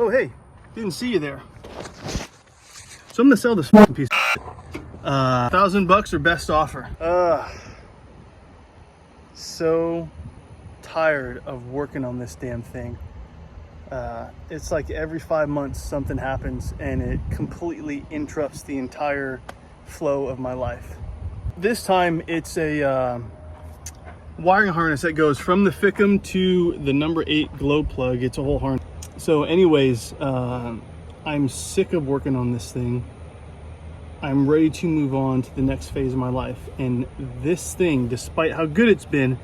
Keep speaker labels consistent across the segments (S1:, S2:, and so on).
S1: Oh, hey, didn't see you there. So I'm gonna sell this fucking piece of shit. $1,000 or best offer. So tired of working on this damn thing. It's like every 5 months something happens and it completely interrupts the entire flow of my life. This time it's a wiring harness that goes from the Ficum to the number 8 glow plug. It's a whole harness. So anyways, I'm sick of working on this thing. I'm ready to move on to the next phase of my life. And this thing, despite how good it's been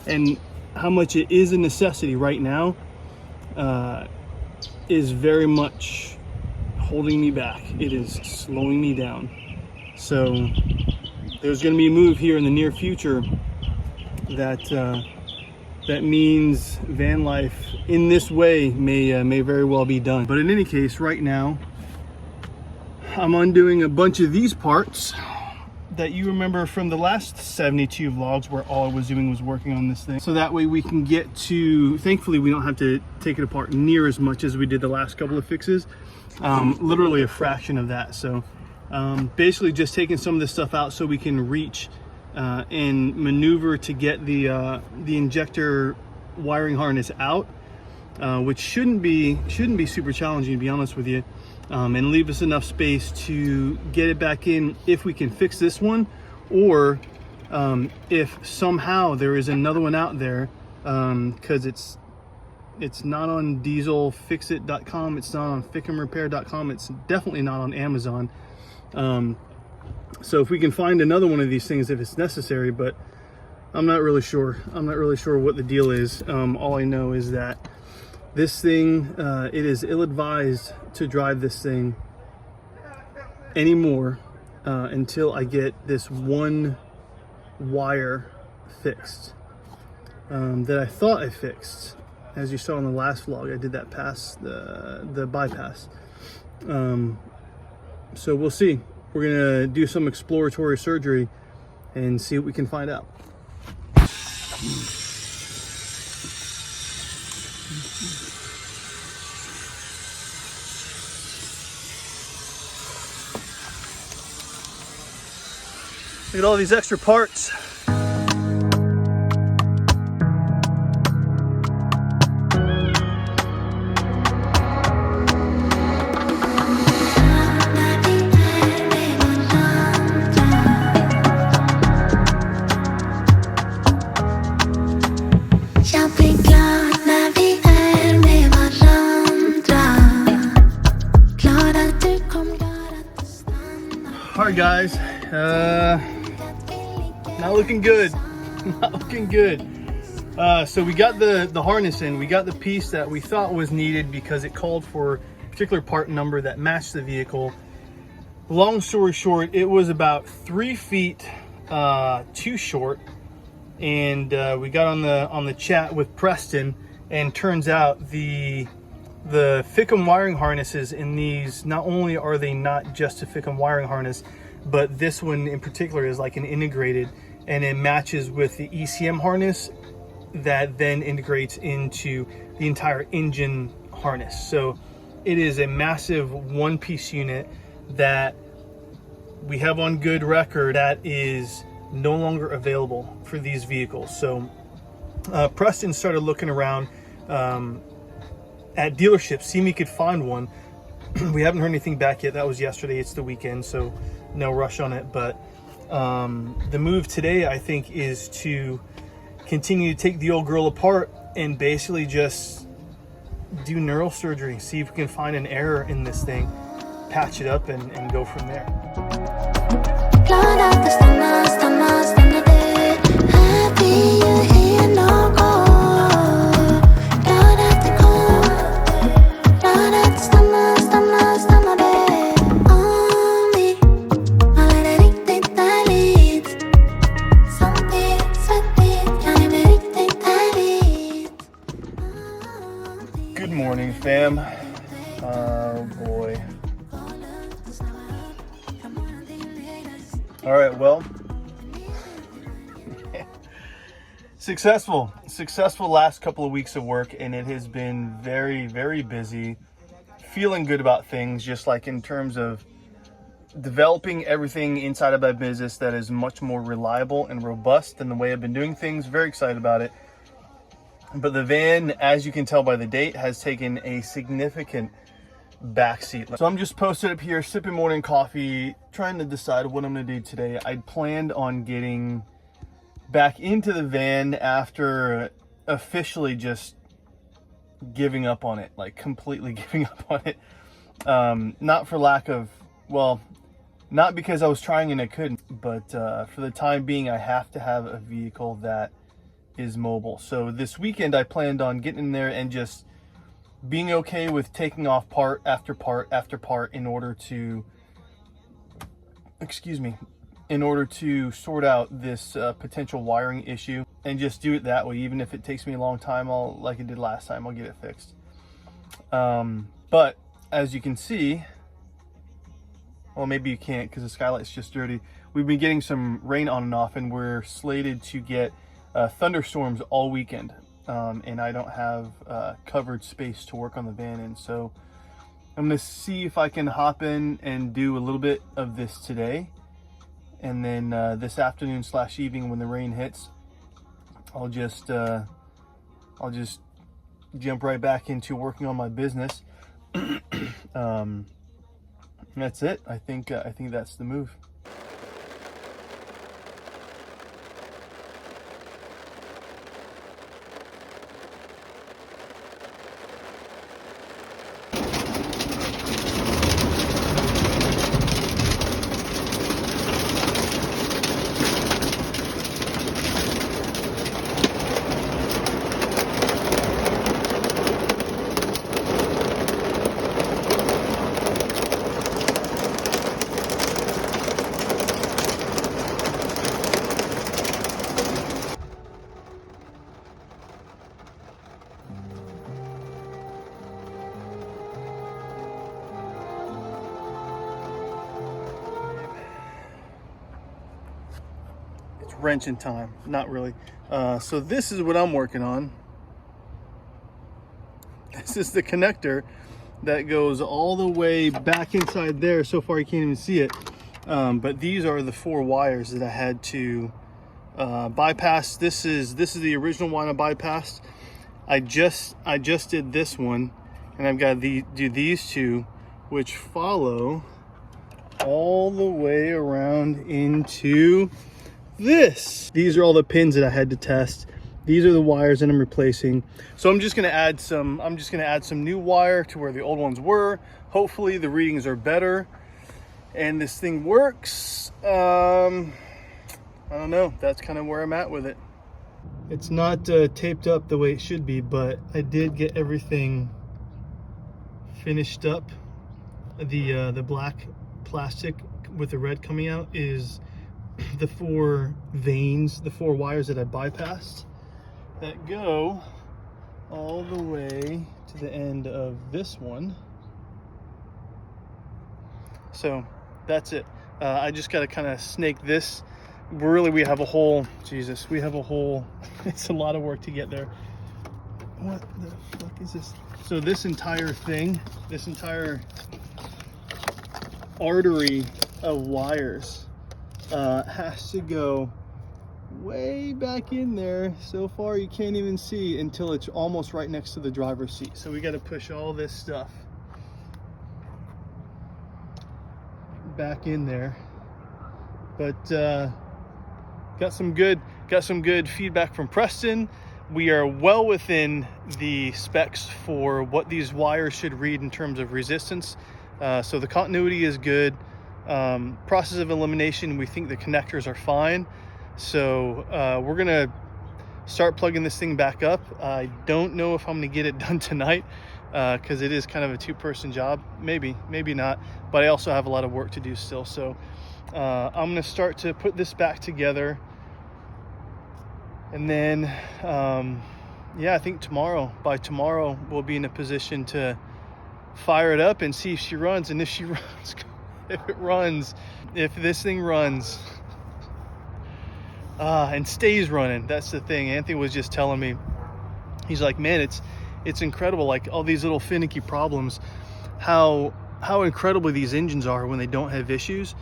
S1: and how much it is a necessity right now, is very much holding me back. It is slowing me down. So there's going to be a move here in the near future that that means van life in this way may very well be done. But in any case, right now I'm undoing a bunch of these parts that you remember from the last 72 vlogs, where all I was doing was working on this thing. So that way we can get to, thankfully we don't have to take it apart near as much as we did the last couple of fixes. Literally a fraction of that. So basically just taking some of this stuff out so we can reach and maneuver to get the injector wiring harness out, which shouldn't be super challenging, to be honest with you. And leave us enough space to get it back in if we can fix this one, or if somehow there is another one out there, because it's not on dieselfixit.com, it's not on ficumrepair.com, it's definitely not on Amazon. So if we can find another one of these things if it's necessary, but I'm not really sure. I'm not really sure what the deal is. All I know is that this thing, it is ill-advised to drive this thing anymore until I get this one wire fixed that I thought I fixed. As you saw in the last vlog, I did that pass, the bypass. So we'll see. We're gonna do some exploratory surgery and see what we can find out. Look at all these extra parts. All right, guys. Not looking good. Not looking good. So we got the harness in. We got the piece that we thought was needed because it called for a particular part number that matched the vehicle. Long story short, it was about 3 feet too short, and we got on the chat with Preston, and turns out the Ficum wiring harnesses in these, not only are they not just a Ficum wiring harness, but this one in particular is like an integrated, and it matches with the ECM harness that then integrates into the entire engine harness. So it is a massive one-piece unit that we have on good record that is no longer available for these vehicles. So Preston started looking around at dealerships, seeing if he could find one. We haven't heard anything back yet. That was yesterday. It's the weekend, so no rush on it. But the move today, I think, is to continue to take the old girl apart and basically just do neurosurgery, see if we can find an error in this thing, patch it up, and go from there. Good morning, fam. Oh boy. All right, well, successful last couple of weeks of work, and it has been very, very busy. feeling good about things, just like in terms of developing everything inside of my business that is much more reliable and robust than the way I've been doing things. Very excited about it. But the van, as you can tell by the date, has taken a significant backseat. So I'm just posted up here sipping morning coffee, trying to decide what I'm gonna do today. I'd planned on getting back into the van after officially just giving up on it, like completely giving up on it. Not for lack of, well, not because I was trying and I couldn't, but for the time being, I have to have a vehicle that is mobile. So this weekend I planned on getting in there and just being okay with taking off part after part after part in order to, in order to sort out this potential wiring issue, and just do it that way. Even if it takes me a long time, like it did last time, I'll get it fixed. But as you can see, well, maybe you can't because the skylight's just dirty. We've been getting some rain on and off, and we're slated to get thunderstorms all weekend. And I don't have covered space to work on the van in. So I'm gonna see if I can hop in and do a little bit of this today. And then this afternoon / evening when the rain hits, I'll just jump right back into working on my business. That's it. I think that's the move. Wrenching time, not really. So this is what I'm working on. This is the connector that goes all the way back inside there. So far you can't even see it, but these are the 4 wires that I had to bypass. This is the original one I bypassed. I just did this one, and I've got to do these 2, which follow all the way around into this. These are all the pins that I had to test. These are the wires that I'm replacing. So I'm just gonna add some new wire to where the old ones were. Hopefully the readings are better and this thing works. I don't know, that's kind of where I'm at with it. It's not taped up the way it should be, but I did get everything finished up. The black plastic with the red coming out is the 4 veins, the 4 wires that I bypassed that go all the way to the end of this one. So that's it. I just got to kind of snake this. Really, we have a whole, Jesus, we have a whole, it's a lot of work to get there. What the fuck is this? So this entire thing, this entire artery of wires has to go way back in there. So far you can't even see until it's almost right next to the driver's seat. So we got to push all this stuff back in there. But got some good feedback from Preston. We are well within the specs for what these wires should read in terms of resistance. So the continuity is good. Process of elimination, we think the connectors are fine. So we're gonna start plugging this thing back up. I don't know if I'm gonna get it done tonight because it is kind of a 2-person job. Maybe not, but I also have a lot of work to do still. So I'm gonna start to put this back together, and then yeah, I think by tomorrow we'll be in a position to fire it up and see if she runs. And if she runs, if this thing runs and stays running, that's the thing. Anthony was just telling me, he's like, man, it's incredible, like all these little finicky problems how incredible these engines are when they don't have issues.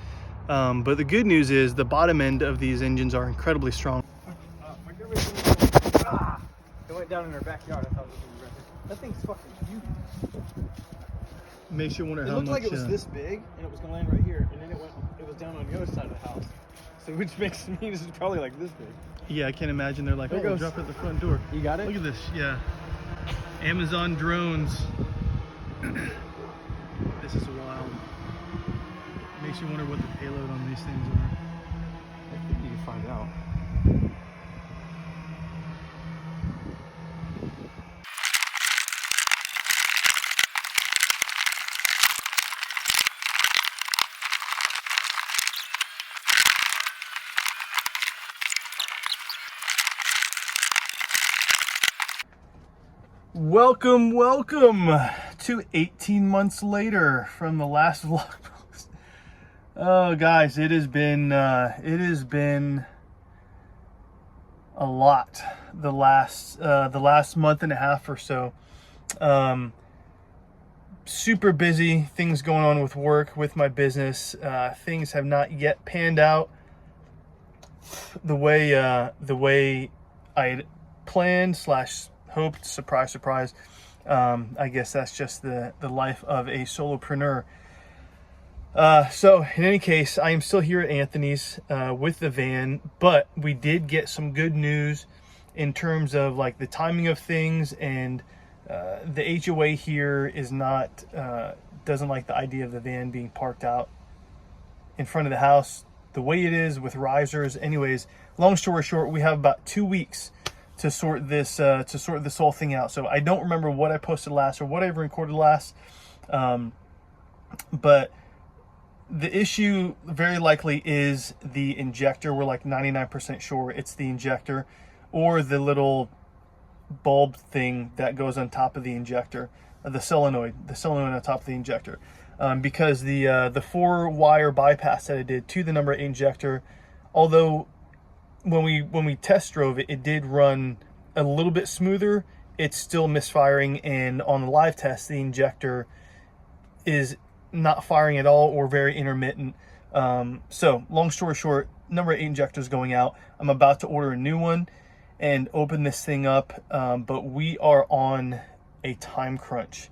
S1: But the good news is the bottom end of these engines are incredibly strong.
S2: It went down in our backyard. I thought it was gonna be right there. That thing's fucking huge.
S1: Makes you wonder
S2: It
S1: how
S2: looked
S1: much.
S2: like it was this big, and it was gonna land right here, and then it was down on the other side of the house. So which makes me this is probably like this big.
S1: Yeah, I can't imagine they're like,
S2: There
S1: oh,
S2: it
S1: we'll
S2: goes.
S1: drop it at the front door.
S2: You got it?
S1: Look at this, yeah. Amazon drones. This is wild. Makes you wonder what the payload on these things are.
S2: I think you can find out.
S1: Welcome to 18 months later from the last vlog post. Oh guys, it has been a lot the last month and a half or so. Super busy, things going on with work, with my business. Things have not yet panned out the way I had planned / hoped. Surprise, surprise. I guess that's just the life of a solopreneur. So in any case, I am still here at Anthony's with the van, but we did get some good news in terms of like the timing of things, and the HOA here is not doesn't like the idea of the van being parked out in front of the house the way it is with risers. Anyways, long story short, we have about 2 weeks to sort this whole thing out. So I don't remember what I posted last or what I recorded last, but the issue very likely is the injector. We're like 99% sure it's the injector or the little bulb thing that goes on top of the injector, the solenoid on top of the injector, because the 4-wire bypass that I did to the number 8 injector, although when we test drove it, it did run a little bit smoother, it's still misfiring, and on the live test, the injector is not firing at all or very intermittent. So long story short, number 8 injector is going out. I'm about to order a new one and open this thing up, but we are on a time crunch.